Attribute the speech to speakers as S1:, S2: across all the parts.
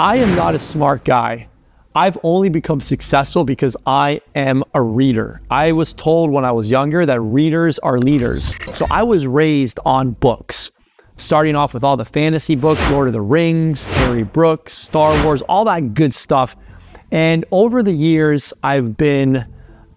S1: I am not a smart guy. I've only become successful because I am a reader. I was told when I was younger that readers are leaders. So I was raised on books, starting off with all the fantasy books, Lord of the Rings, Harry Brooks, Star Wars, all that good stuff. And over the years, I've been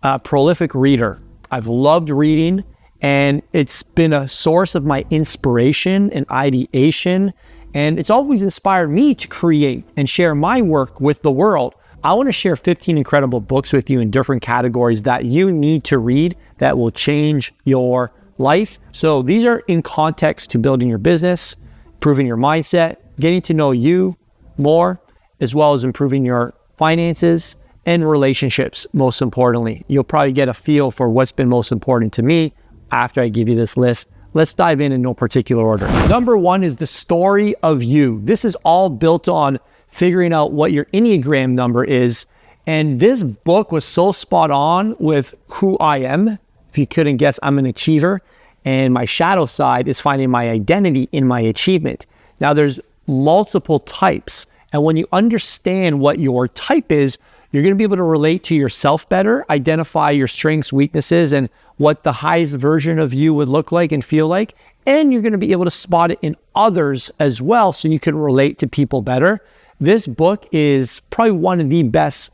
S1: a prolific reader. I've loved reading, and it's been a source of my inspiration and ideation. And it's always inspired me to create and share my work with the world. I want to share 15 incredible books with you in different categories that you need to read that will change your life. So these are in context to building your business, improving your mindset, getting to know you more, as well as improving your finances and relationships, most importantly. You'll probably get a feel for what's been most important to me after I give you this list. Let's dive in no particular order. Number one is the story of you. This is all built on figuring out what your Enneagram number is. And this book was so spot on with who I am. If you couldn't guess, I'm an achiever. And my shadow side is finding my identity in my achievement. Now there's multiple types. And when you understand what your type is, you're going to be able to relate to yourself better, identify your strengths, weaknesses, and what the highest version of you would look like and feel like. And you're going to be able to spot it in others as well, so you can relate to people better. This book is probably one of the best,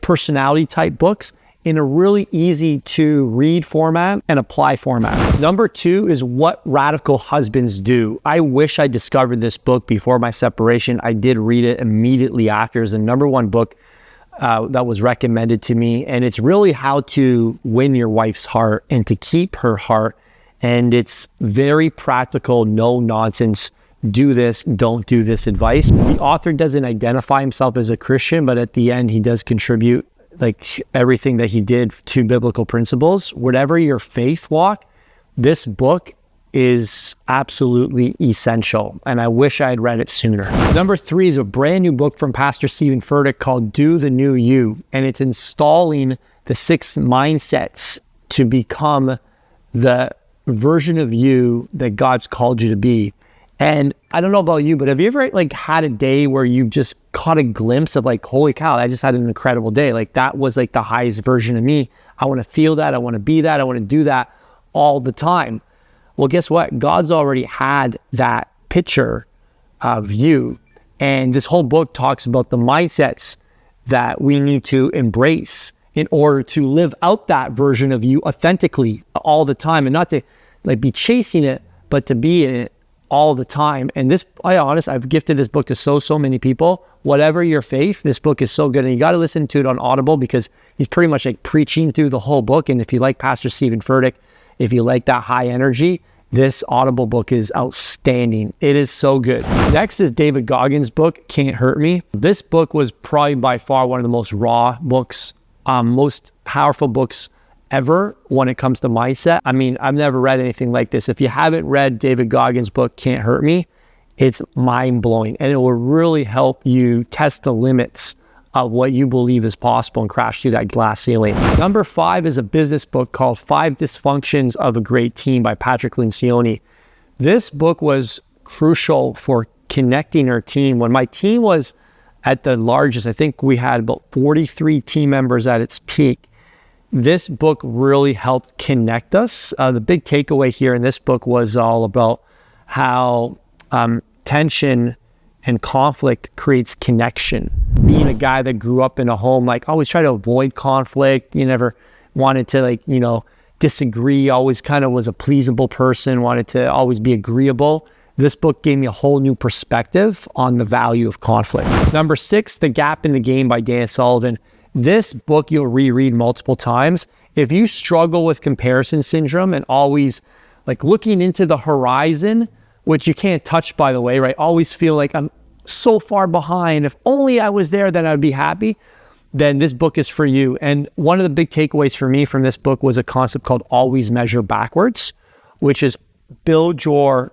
S1: personality type books in a really easy to read format and apply format. Number two is What Radical Husbands Do. I wish I discovered this book before my separation. I did read it immediately after. It's the number one book that was recommended to me. And it's really how to win your wife's heart and to keep her heart. And it's very practical, no nonsense. Do this, don't do this advice. The author doesn't identify himself as a Christian, but at the end, he does contribute everything that he did to biblical principles. Whatever your faith walk, this book is absolutely essential, and I wish I had read it sooner. Number three is a brand new book from Pastor Stephen Furtick called Do the New You, and it's installing the 6 mindsets to become the version of you that God's called you to be. And I don't know about you, but have you ever had a day where you just caught a glimpse of holy cow, I just had an incredible day. That was the highest version of me. I want to feel that. I want to be that. I want to do that all the time. Well, guess what? God's already had that picture of you. And this whole book talks about the mindsets that we need to embrace in order to live out that version of you authentically all the time, and not to be chasing it, but to be in it all the time. And this, I've gifted this book to so many people. Whatever your faith, this book is so good. And you got to listen to it on Audible because he's pretty much preaching through the whole book. And if you like Pastor Stephen Furtick, if you like that high energy, this Audible book is outstanding. It is so good. Next is David Goggins' book, Can't Hurt Me. This book was probably by far one of the most raw books, most powerful books ever when it comes to mindset. I've never read anything like this. If you haven't read David Goggins' book, Can't Hurt Me, it's mind-blowing, and it will really help you test the limits of what you believe is possible and crash through that glass ceiling. Number 5 is a business book called 5 Dysfunctions of a Great Team by Patrick Lencioni. This book was crucial for connecting our team. When my team was at the largest, I think we had about 43 team members at its peak. This book really helped connect us. The big takeaway here in this book was all about how tension and conflict creates connection. Being a guy that grew up in a home, always try to avoid conflict. You never wanted to disagree, always kind of was a pleasable person, wanted to always be agreeable. This book gave me a whole new perspective on the value of conflict. Number 6, The Gap in the Game by Dan Sullivan. This book you'll reread multiple times. If you struggle with comparison syndrome and always looking into the horizon, which you can't touch, by the way, right? Always feel like I'm so far behind. If only I was there, then I'd be happy. Then this book is for you. And one of the big takeaways for me from this book was a concept called always measure backwards, which is build your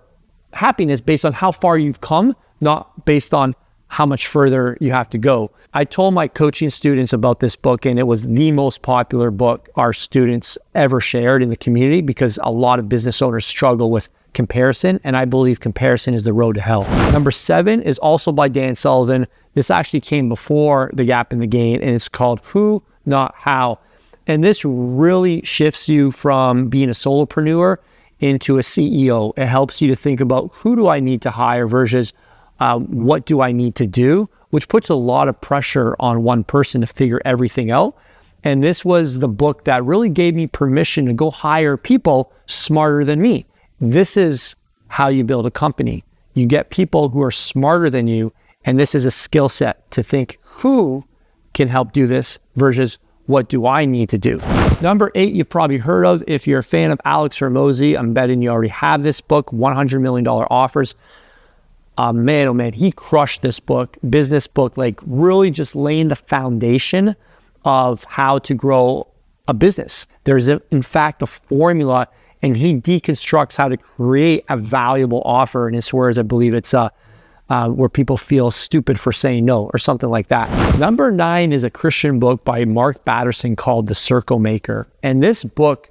S1: happiness based on how far you've come, not based on how much further you have to go. I told my coaching students about this book, and it was the most popular book our students ever shared in the community because a lot of business owners struggle with comparison, and I believe comparison is the road to hell. Number 7 is also by Dan Sullivan. This actually came before The Gap in the Gain, and it's called Who, Not How. And this really shifts you from being a solopreneur into a CEO. It helps you to think about who do I need to hire versus what do I need to do, which puts a lot of pressure on one person to figure everything out. And this was the book that really gave me permission to go hire people smarter than me. This is how you build a company. You get people who are smarter than you, and this is a skill set to think who can help do this versus what do I need to do. Number 8, you've probably heard of. If you're a fan of Alex Hormozi, I'm betting you already have this book, $100 million Offers. Man, oh man, he crushed this book, business book, like really just laying the foundation of how to grow a business. There's in fact a formula, and he deconstructs how to create a valuable offer. In his words, I believe it's where people feel stupid for saying no or something like that. Number 9 is a Christian book by Mark Batterson called The Circle Maker. And this book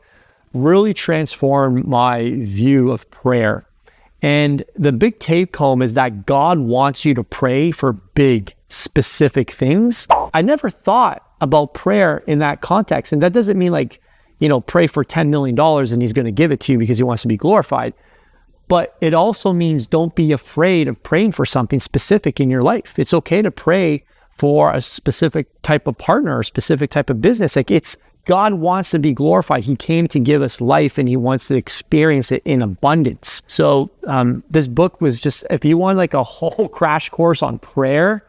S1: really transformed my view of prayer. And the big take home is that God wants you to pray for big, specific things. I never thought about prayer in that context. And that doesn't mean like, pray for $10 million and he's going to give it to you because he wants to be glorified. But it also means don't be afraid of praying for something specific in your life. It's okay to pray for a specific type of partner or a specific type of business. Like God wants to be glorified. He came to give us life and he wants to experience it in abundance. So this book was just, if you want like a whole crash course on prayer,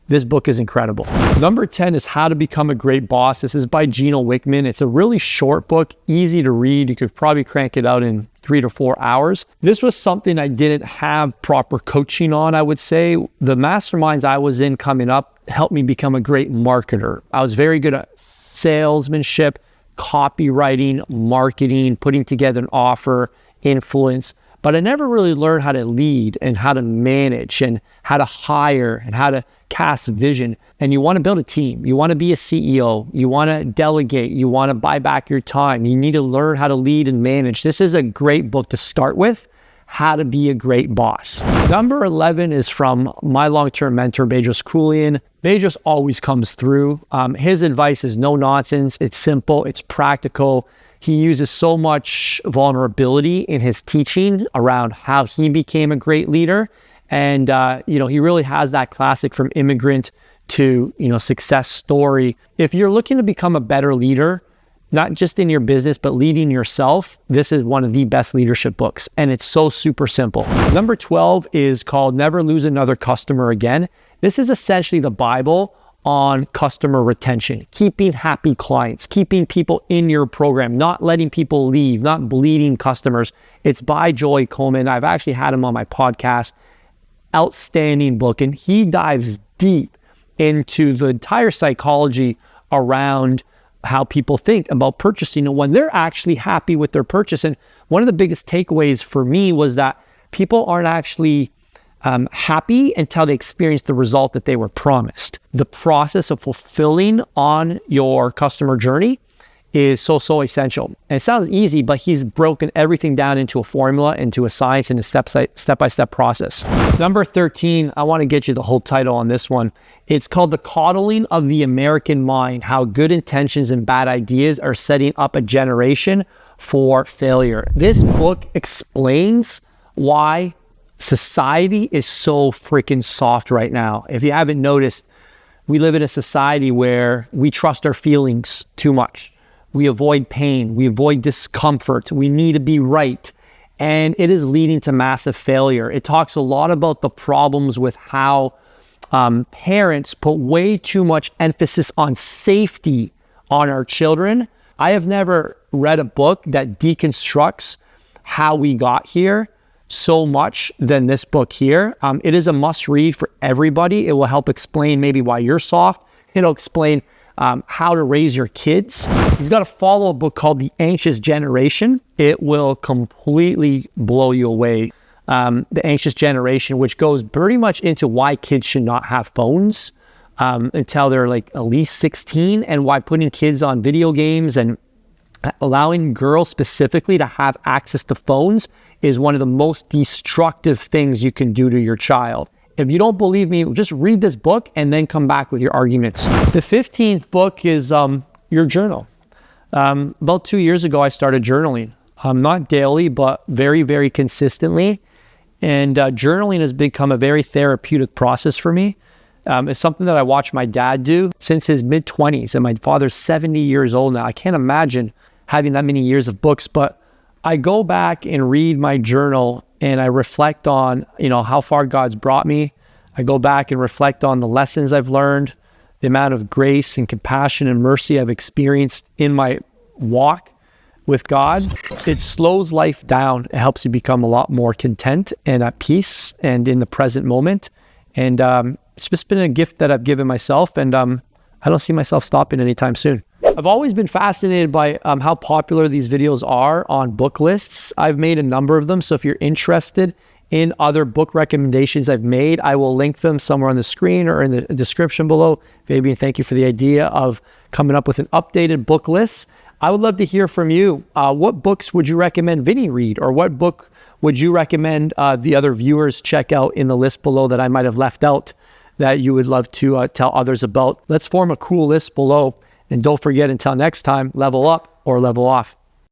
S1: this book is incredible. Number 10 is How to Become a Great Boss. This is by Gino Wickman. It's a really short book, easy to read. You could probably crank it out in 3 to 4 hours. This was something I didn't have proper coaching on, I would say. The masterminds I was in coming up helped me become a great marketer. I was very good at salesmanship, copywriting, marketing, putting together an offer, influence. But I never really learned how to lead and how to manage and how to hire and how to cast vision. And you want to build a team. You want to be a CEO. You want to delegate. You want to buy back your time. You need to learn how to lead and manage. This is a great book to start with, How to Be a Great Boss. Number 11 is from my long-term mentor, Bedros Keuilian. Bedros always comes through. His advice is no nonsense. It's simple. It's practical. He uses so much vulnerability in his teaching around how he became a great leader. And, he really has that classic from immigrant to, success story. If you're looking to become a better leader, not just in your business, but leading yourself, this is one of the best leadership books. And it's so super simple. Number 12 is called Never Lose Another Customer Again. This is essentially the Bible on customer retention, keeping happy clients, keeping people in your program, not letting people leave, not bleeding customers. It's by Joy Coleman. I've actually had him on my podcast. Outstanding book. And he dives deep into the entire psychology around how people think about purchasing and when they're actually happy with their purchase. And one of the biggest takeaways for me was that people aren't actually happy until they experience the result that they were promised. The process of fulfilling on your customer journey is so essential. And it sounds easy, but he's broken everything down into a formula, into a science, and a step-by-step process. Number 13, I want to get you the whole title on this one. It's called The Coddling of the American Mind, How Good Intentions and Bad Ideas Are Setting Up a Generation for Failure. This book explains why society is so freaking soft right now. If you haven't noticed, we live in a society where we trust our feelings too much. We avoid pain. We avoid discomfort. We need to be right. And it is leading to massive failure. It talks a lot about the problems with how parents put way too much emphasis on safety on our children. I have never read a book that deconstructs how we got here so much than this book here. It is a must read for everybody. It will help explain maybe why you're soft. It'll explain how to raise your kids. He's got a follow-up book called The Anxious Generation. It will completely blow you away. The Anxious Generation, which goes pretty much into why kids should not have phones until they're like at least 16, and why putting kids on video games and Allowing girls specifically to have access to phones is one of the most destructive things you can do to your child. If you don't believe me, just read this book and then come back with your arguments. The 15th book is your journal. About 2 years ago, I started journaling. Not daily, but very, very consistently. And journaling has become a very therapeutic process for me. It's something that I watched my dad do since his mid-20s, and my father's 70 years old now. I can't imagine having that many years of books, but I go back and read my journal and I reflect on, how far God's brought me. I go back and reflect on the lessons I've learned, the amount of grace and compassion and mercy I've experienced in my walk with God. It slows life down. It helps you become a lot more content and at peace and in the present moment. And it's just been a gift that I've given myself, and I don't see myself stopping anytime soon. I've always been fascinated by how popular these videos are on book lists. I've made a number of them, so if you're interested in other book recommendations I've made, I will link them somewhere on the screen or in the description below. Fabian, thank you for the idea of coming up with an updated book list. I would love to hear from you. What books would you recommend Vinny read, or what book would you recommend the other viewers check out in the list below that I might have left out that you would love to tell others about? Let's form a cool list below. And don't forget, until next time, level up or level off.